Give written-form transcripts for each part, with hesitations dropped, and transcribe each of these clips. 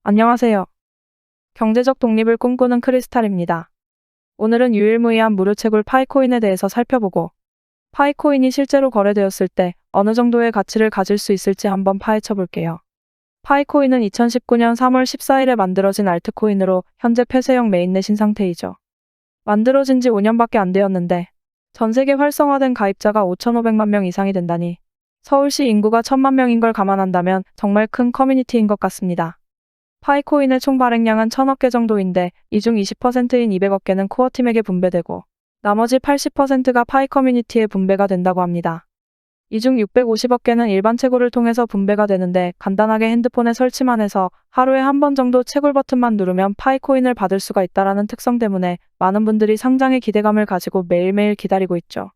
안녕하세요. 경제적 독립을 꿈꾸는 크리스탈입니다. 오늘은 유일무이한 무료채굴 파이코인에 대해서 살펴보고, 파이코인이 실제로 거래되었을 때 어느 정도의 가치를 가질 수 있을지 한번 파헤쳐 볼게요. 파이코인은 2019년 3월 14일에 만들어진 알트코인으로 현재 폐쇄형 메인넷인 상태이죠. 만들어진 지 5년밖에 안 되었는데, 전 세계 활성화된 가입자가 5,500만 명 이상이 된다니, 서울시 인구가 1,000만 명인 걸 감안한다면 정말 큰 커뮤니티인 것 같습니다. 파이코인의 총 발행량은 1,000억 개 정도인데 이 중 20%인 200억 개는 코어팀에게 분배되고 나머지 80%가 파이 커뮤니티에 분배가 된다고 합니다. 이 중 650억 개는 일반 채굴을 통해서 분배가 되는데 간단하게 핸드폰에 설치만 해서 하루에 한 번 정도 채굴 버튼만 누르면 파이코인을 받을 수가 있다라는 특성 때문에 많은 분들이 상장의 기대감을 가지고 매일매일 기다리고 있죠.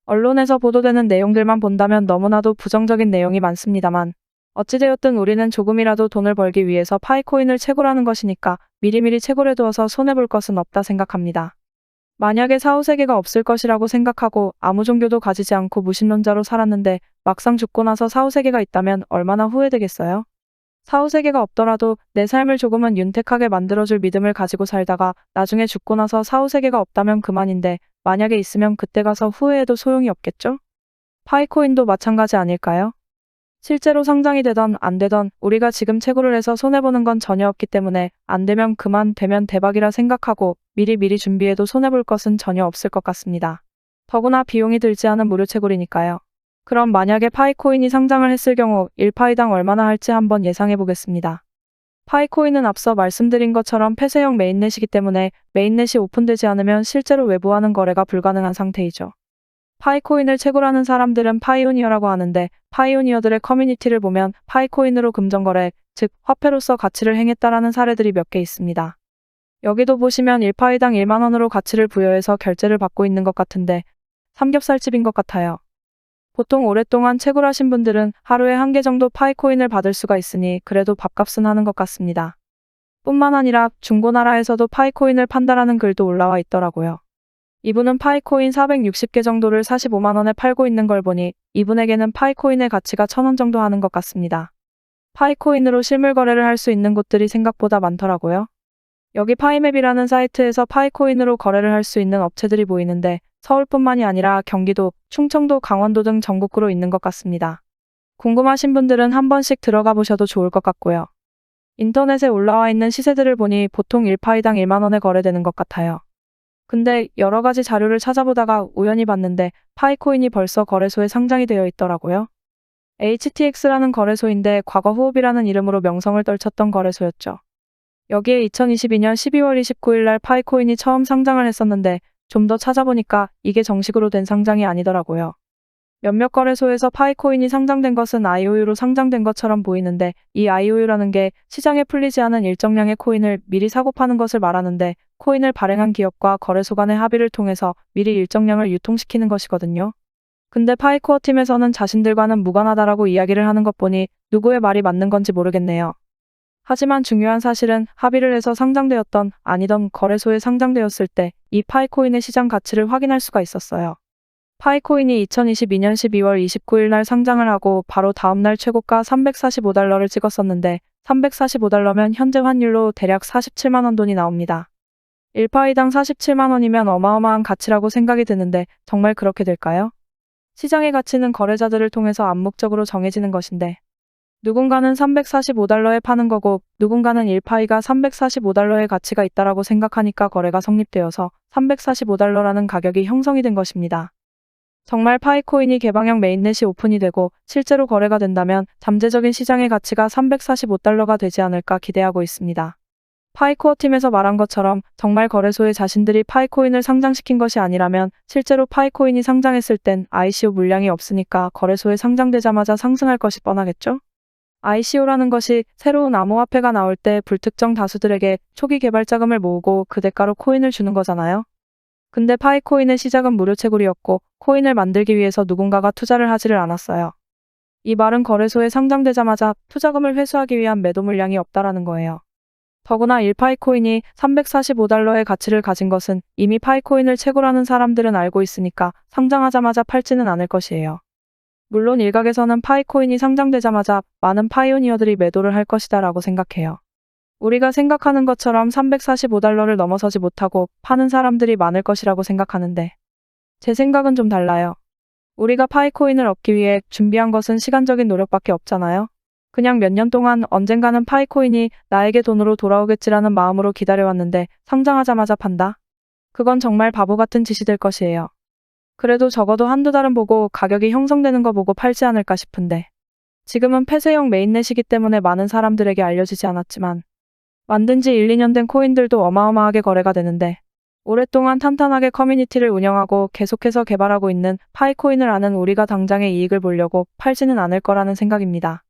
언론에서 보도되는 내용들만 본다면 너무나도 부정적인 내용이 많습니다만 어찌되었든 우리는 조금이라도 돈을 벌기 위해서 파이코인을 채굴하는 것이니까 미리미리 채굴해두어서 손해볼 것은 없다 생각합니다. 만약에 사후세계가 없을 것이라고 생각하고 아무 종교도 가지지 않고 무신론자로 살았는데 막상 죽고 나서 사후세계가 있다면 얼마나 후회되겠어요? 사후세계가 없더라도 내 삶을 조금은 윤택하게 만들어줄 믿음을 가지고 살다가 나중에 죽고 나서 사후세계가 없다면 그만인데 만약에 있으면 그때 가서 후회해도 소용이 없겠죠? 파이코인도 마찬가지 아닐까요? 실제로 상장이 되던 안 되던 우리가 지금 채굴을 해서 손해보는 건 전혀 없기 때문에 안 되면 그만, 되면 대박이라 생각하고 미리미리 준비해도 손해볼 것은 전혀 없을 것 같습니다. 더구나 비용이 들지 않은 무료 채굴이니까요. 그럼 만약에 파이코인이 상장을 했을 경우 1파이당 얼마나 할지 한번 예상해 보겠습니다. 파이코인은 앞서 말씀드린 것처럼 폐쇄형 메인넷이기 때문에 메인넷이 오픈되지 않으면 실제로 외부와는 거래가 불가능한 상태이죠. 파이코인을 채굴하는 사람들은 파이오니어라고 하는데 파이오니어들의 커뮤니티를 보면 파이코인으로 금전거래, 즉 화폐로서 가치를 행했다라는 사례들이 몇 개 있습니다. 여기도 보시면 1파이당 1만 원으로 가치를 부여해서 결제를 받고 있는 것 같은데 삼겹살집인 것 같아요. 보통 오랫동안 채굴하신 분들은 하루에 한 개 정도 파이코인을 받을 수가 있으니 그래도 밥값은 하는 것 같습니다. 뿐만 아니라 중고나라에서도 파이코인을 판다라는 글도 올라와 있더라고요. 이분은 파이코인 460개 정도를 45만 원에 팔고 있는 걸 보니 이분에게는 파이코인의 가치가 1,000원 정도 하는 것 같습니다. 파이코인으로 실물 거래를 할 수 있는 곳들이 생각보다 많더라고요. 여기 파이맵이라는 사이트에서 파이코인으로 거래를 할 수 있는 업체들이 보이는데 서울뿐만이 아니라 경기도, 충청도, 강원도 등 전국구로 있는 것 같습니다. 궁금하신 분들은 한 번씩 들어가 보셔도 좋을 것 같고요. 인터넷에 올라와 있는 시세들을 보니 보통 1파이당 1만 원에 거래되는 것 같아요. 근데 여러 가지 자료를 찾아보다가 우연히 봤는데 파이코인이 벌써 거래소에 상장이 되어 있더라고요. HTX라는 거래소인데 과거 후업이라는 이름으로 명성을 떨쳤던 거래소였죠. 여기에 2022년 12월 29일 날 파이코인이 처음 상장을 했었는데 좀 더 찾아보니까 이게 정식으로 된 상장이 아니더라고요. 몇몇 거래소에서 파이코인이 상장된 것은 IOU로 상장된 것처럼 보이는데 이 IOU라는 게 시장에 풀리지 않은 일정량의 코인을 미리 사고 파는 것을 말하는데 코인을 발행한 기업과 거래소 간의 합의를 통해서 미리 일정량을 유통시키는 것이거든요. 근데 파이코어 팀에서는 자신들과는 무관하다라고 이야기를 하는 것 보니 누구의 말이 맞는 건지 모르겠네요. 하지만 중요한 사실은 합의를 해서 상장되었던 아니던 거래소에 상장되었을 때 이 파이코인의 시장 가치를 확인할 수가 있었어요. 파이코인이 2022년 12월 29일 날 상장을 하고 바로 다음날 최고가 345달러를 찍었었는데 345달러면 현재 환율로 대략 47만 원 돈이 나옵니다. 1파이당 47만 원이면 어마어마한 가치라고 생각이 드는데 정말 그렇게 될까요? 시장의 가치는 거래자들을 통해서 암묵적으로 정해지는 것인데 누군가는 345달러에 파는 거고 누군가는 1파이가 345달러의 가치가 있다라고 생각하니까 거래가 성립되어서 345달러라는 가격이 형성이 된 것입니다. 정말 파이코인이 개방형 메인넷이 오픈이 되고 실제로 거래가 된다면 잠재적인 시장의 가치가 345달러가 되지 않을까 기대하고 있습니다. 파이코어 팀에서 말한 것처럼 정말 거래소에 자신들이 파이코인을 상장시킨 것이 아니라면 실제로 파이코인이 상장했을 땐 ICO 물량이 없으니까 거래소에 상장되자마자 상승할 것이 뻔하겠죠? ICO라는 것이 새로운 암호화폐가 나올 때 불특정 다수들에게 초기 개발 자금을 모으고 그 대가로 코인을 주는 거잖아요. 근데 파이코인의 시작은 무료 채굴이었고 코인을 만들기 위해서 누군가가 투자를 하지를 않았어요. 이 말은 거래소에 상장되자마자 투자금을 회수하기 위한 매도 물량이 없다라는 거예요. 더구나 1파이코인이 345달러의 가치를 가진 것은 이미 파이코인을 채굴하는 사람들은 알고 있으니까 상장하자마자 팔지는 않을 것이에요. 물론 일각에서는 파이코인이 상장되자마자 많은 파이오니어들이 매도를 할 것이다 라고 생각해요. 우리가 생각하는 것처럼 $345를 넘어서지 못하고 파는 사람들이 많을 것이라고 생각하는데 제 생각은 좀 달라요. 우리가 파이코인을 얻기 위해 준비한 것은 시간적인 노력밖에 없잖아요. 그냥 몇 년 동안 언젠가는 파이코인이 나에게 돈으로 돌아오겠지라는 마음으로 기다려왔는데 상장하자마자 판다? 그건 정말 바보 같은 짓이 될 것이에요. 그래도 적어도 한두 달은 보고 가격이 형성되는 거 보고 팔지 않을까 싶은데 지금은 폐쇄형 메인넷이기 때문에 많은 사람들에게 알려지지 않았지만 만든 지 1, 2년 된 코인들도 어마어마하게 거래가 되는데 오랫동안 탄탄하게 커뮤니티를 운영하고 계속해서 개발하고 있는 파이코인을 아는 우리가 당장의 이익을 보려고 팔지는 않을 거라는 생각입니다.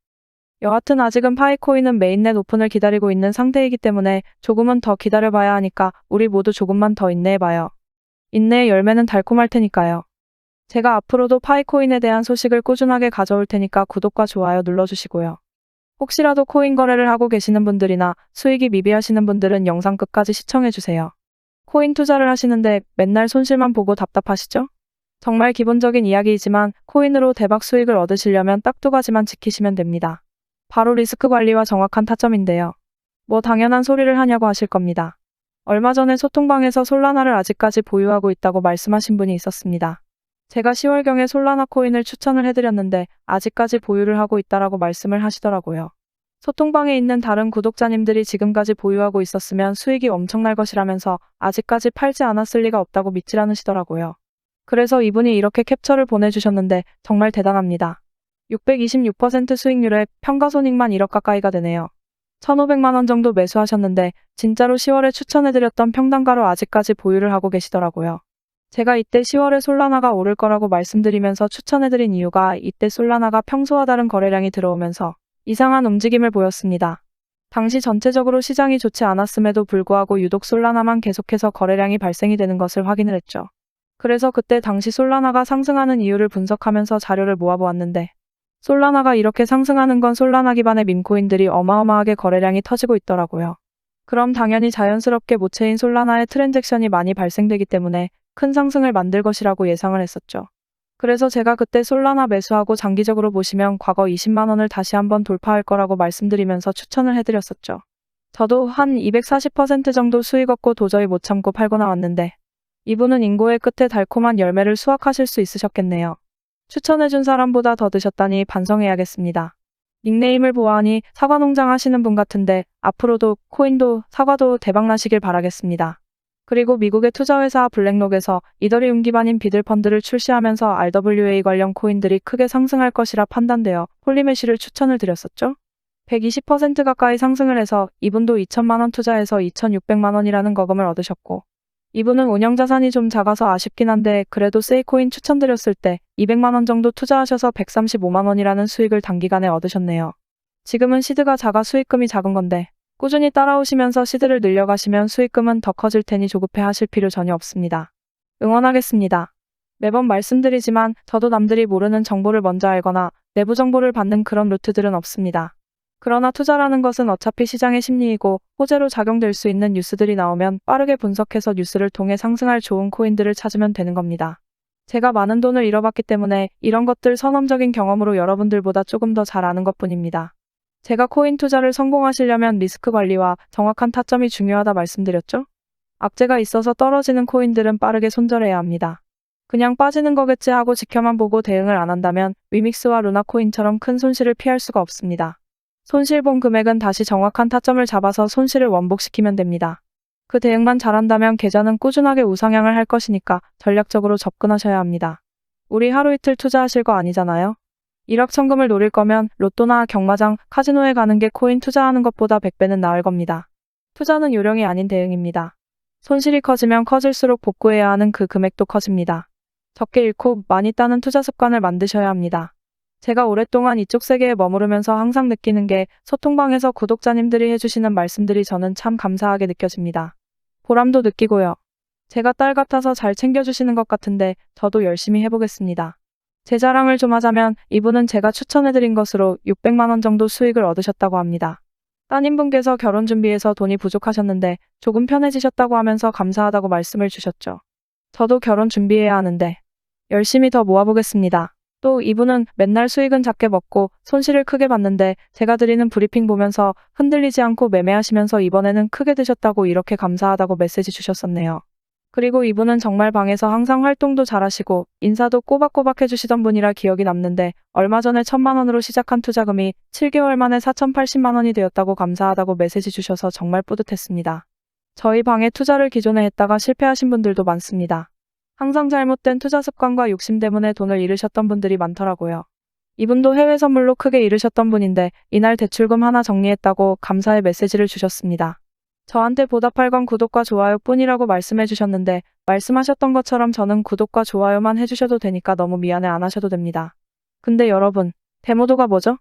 여하튼 아직은 파이코인은 메인넷 오픈을 기다리고 있는 상태이기 때문에 조금은 더 기다려봐야 하니까 우리 모두 조금만 더 인내해봐요. 인내의 열매는 달콤할 테니까요. 제가 앞으로도 파이코인에 대한 소식을 꾸준하게 가져올 테니까 구독과 좋아요 눌러주시고요. 혹시라도 코인 거래를 하고 계시는 분들이나 수익이 미비하시는 분들은 영상 끝까지 시청해주세요. 코인 투자를 하시는데 맨날 손실만 보고 답답하시죠? 정말 기본적인 이야기이지만 코인으로 대박 수익을 얻으시려면 딱 두 가지만 지키시면 됩니다. 바로 리스크 관리와 정확한 타점인데요. 뭐 당연한 소리를 하냐고 하실 겁니다. 얼마 전에 소통방에서 솔라나를 아직까지 보유하고 있다고 말씀하신 분이 있었습니다. 제가 10월경에 솔라나 코인을 추천을 해드렸는데 아직까지 보유를 하고 있다라고 말씀을 하시더라고요. 소통방에 있는 다른 구독자님들이 지금까지 보유하고 있었으면 수익이 엄청날 것이라면서 아직까지 팔지 않았을 리가 없다고 믿질 않으시더라고요. 그래서 이분이 이렇게 캡처를 보내주셨는데 정말 대단합니다. 626% 수익률에 평가손익만 1억 가까이가 되네요. 1,500만 원 정도 매수하셨는데 진짜로 10월에 추천해드렸던 평단가로 아직까지 보유를 하고 계시더라고요. 제가 이때 10월에 솔라나가 오를 거라고 말씀드리면서 추천해드린 이유가 이때 솔라나가 평소와 다른 거래량이 들어오면서 이상한 움직임을 보였습니다. 당시 전체적으로 시장이 좋지 않았음에도 불구하고 유독 솔라나만 계속해서 거래량이 발생이 되는 것을 확인을 했죠. 그래서 그때 당시 솔라나가 상승하는 이유를 분석하면서 자료를 모아보았는데 솔라나가 이렇게 상승하는 건 솔라나 기반의 밈코인들이 어마어마하게 거래량이 터지고 있더라고요. 그럼 당연히 자연스럽게 모체인 솔라나의 트랜잭션이 많이 발생되기 때문에 큰 상승을 만들 것이라고 예상을 했었죠. 그래서 제가 그때 솔라나 매수하고 장기적으로 보시면 과거 20만 원을 다시 한번 돌파할 거라고 말씀드리면서 추천을 해드렸었죠. 저도 한 240% 정도 수익 얻고 도저히 못 참고 팔고 나왔는데 이분은 인고의 끝에 달콤한 열매를 수확하실 수 있으셨겠네요. 추천해준 사람보다 더 드셨다니 반성해야겠습니다. 닉네임을 보아하니 사과농장 하시는 분 같은데 앞으로도 코인도 사과도 대박나시길 바라겠습니다. 그리고 미국의 투자회사 블랙록에서 이더리움 기반인 비들펀드를 출시하면서 RWA 관련 코인들이 크게 상승할 것이라 판단되어 홀리메쉬를 추천을 드렸었죠. 120% 가까이 상승을 해서 이분도 2천만 원 투자해서 2,600만 원이라는 거금을 얻으셨고 이분은 운영자산이 좀 작아서 아쉽긴 한데 그래도 세이코인 추천드렸을 때 200만 원 정도 투자하셔서 135만 원이라는 수익을 단기간에 얻으셨네요. 지금은 시드가 작아 수익금이 작은 건데 꾸준히 따라오시면서 시드를 늘려가시면 수익금은 더 커질 테니 조급해 하실 필요 전혀 없습니다. 응원하겠습니다. 매번 말씀드리지만 저도 남들이 모르는 정보를 먼저 알거나 내부 정보를 받는 그런 루트들은 없습니다. 그러나 투자라는 것은 어차피 시장의 심리이고 호재로 작용될 수 있는 뉴스들이 나오면 빠르게 분석해서 뉴스를 통해 상승할 좋은 코인들을 찾으면 되는 겁니다. 제가 많은 돈을 잃어봤기 때문에 이런 것들 선험적인 경험으로 여러분들보다 조금 더 잘 아는 것뿐입니다. 제가 코인 투자를 성공하시려면 리스크 관리와 정확한 타점이 중요하다 말씀드렸죠? 악재가 있어서 떨어지는 코인들은 빠르게 손절해야 합니다. 그냥 빠지는 거겠지 하고 지켜만 보고 대응을 안 한다면 위믹스와 루나 코인처럼 큰 손실을 피할 수가 없습니다. 손실 본 금액은 다시 정확한 타점을 잡아서 손실을 원복시키면 됩니다. 그 대응만 잘한다면 계좌는 꾸준하게 우상향을 할 것이니까 전략적으로 접근하셔야 합니다. 우리 하루 이틀 투자하실 거 아니잖아요? 일확천금을 노릴 거면 로또나 경마장, 카지노에 가는 게 코인 투자하는 것보다 100배는 나을 겁니다. 투자는 요령이 아닌 대응입니다. 손실이 커지면 커질수록 복구해야 하는 그 금액도 커집니다. 적게 잃고 많이 따는 투자 습관을 만드셔야 합니다. 제가 오랫동안 이쪽 세계에 머무르면서 항상 느끼는 게 소통방에서 구독자님들이 해주시는 말씀들이 저는 참 감사하게 느껴집니다. 보람도 느끼고요. 제가 딸 같아서 잘 챙겨주시는 것 같은데 저도 열심히 해보겠습니다. 제 자랑을 좀 하자면 이분은 제가 추천해드린 것으로 600만 원 정도 수익을 얻으셨다고 합니다. 따님분께서 결혼 준비해서 돈이 부족하셨는데 조금 편해지셨다고 하면서 감사하다고 말씀을 주셨죠. 저도 결혼 준비해야 하는데 열심히 더 모아보겠습니다. 또 이분은 맨날 수익은 작게 먹고 손실을 크게 봤는데 제가 드리는 브리핑 보면서 흔들리지 않고 매매하시면서 이번에는 크게 드셨다고 이렇게 감사하다고 메시지 주셨었네요. 그리고 이분은 정말 방에서 항상 활동도 잘하시고 인사도 꼬박꼬박 해주시던 분이라 기억이 남는데 얼마 전에 1,000만 원으로 시작한 투자금이 7개월 만에 4,080만 원이 되었다고 감사하다고 메시지 주셔서 정말 뿌듯했습니다. 저희 방에 투자를 기존에 했다가 실패하신 분들도 많습니다. 항상 잘못된 투자 습관과 욕심 때문에 돈을 잃으셨던 분들이 많더라고요. 이분도 해외 선물로 크게 잃으셨던 분인데 이날 대출금 하나 정리했다고 감사의 메시지를 주셨습니다. 저한테 보답할 건 구독과 좋아요 뿐이라고 말씀해 주셨는데 말씀하셨던 것처럼 저는 구독과 좋아요만 해주셔도 되니까 너무 미안해 안 하셔도 됩니다. 근데 여러분, 데모도가 뭐죠?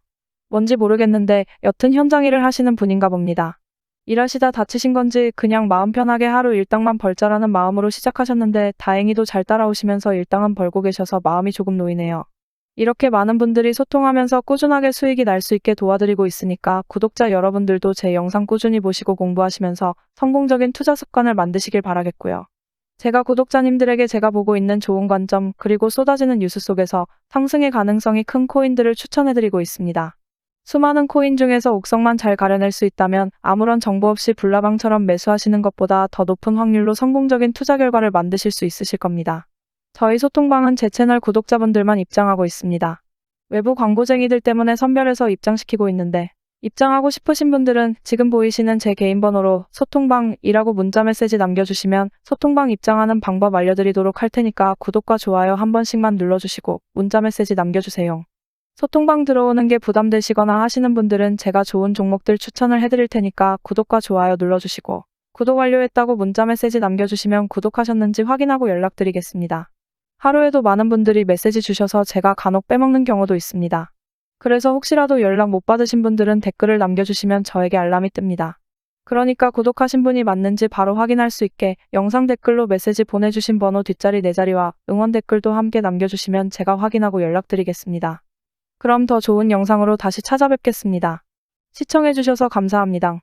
뭔지 모르겠는데 여튼 현장 일을 하시는 분인가 봅니다. 일하시다 다치신 건지 그냥 마음 편하게 하루 일당만 벌자라는 마음으로 시작하셨는데 다행히도 잘 따라오시면서 일당은 벌고 계셔서 마음이 조금 놓이네요. 이렇게 많은 분들이 소통하면서 꾸준하게 수익이 날 수 있게 도와드리고 있으니까 구독자 여러분들도 제 영상 꾸준히 보시고 공부하시면서 성공적인 투자 습관을 만드시길 바라겠고요. 제가 구독자님들에게 제가 보고 있는 좋은 관점 그리고 쏟아지는 뉴스 속에서 상승의 가능성이 큰 코인들을 추천해드리고 있습니다. 수많은 코인 중에서 옥석만 잘 가려낼 수 있다면 아무런 정보 없이 불나방처럼 매수하시는 것보다 더 높은 확률로 성공적인 투자 결과를 만드실 수 있으실 겁니다. 저희 소통방은 제 채널 구독자분들만 입장하고 있습니다. 외부 광고쟁이들 때문에 선별해서 입장시키고 있는데 입장하고 싶으신 분들은 지금 보이시는 제 개인 번호로 소통방이라고 문자 메시지 남겨주시면 소통방 입장하는 방법 알려드리도록 할 테니까 구독과 좋아요 한 번씩만 눌러주시고 문자 메시지 남겨주세요. 소통방 들어오는 게 부담되시거나 하시는 분들은 제가 좋은 종목들 추천을 해드릴 테니까 구독과 좋아요 눌러주시고 구독 완료했다고 문자 메시지 남겨주시면 구독하셨는지 확인하고 연락드리겠습니다. 하루에도 많은 분들이 메시지 주셔서 제가 간혹 빼먹는 경우도 있습니다. 그래서 혹시라도 연락 못 받으신 분들은 댓글을 남겨주시면 저에게 알람이 뜹니다. 그러니까 구독하신 분이 맞는지 바로 확인할 수 있게 영상 댓글로 메시지 보내주신 번호 뒷자리 4자리와 응원 댓글도 함께 남겨주시면 제가 확인하고 연락드리겠습니다. 그럼 더 좋은 영상으로 다시 찾아뵙겠습니다. 시청해주셔서 감사합니다.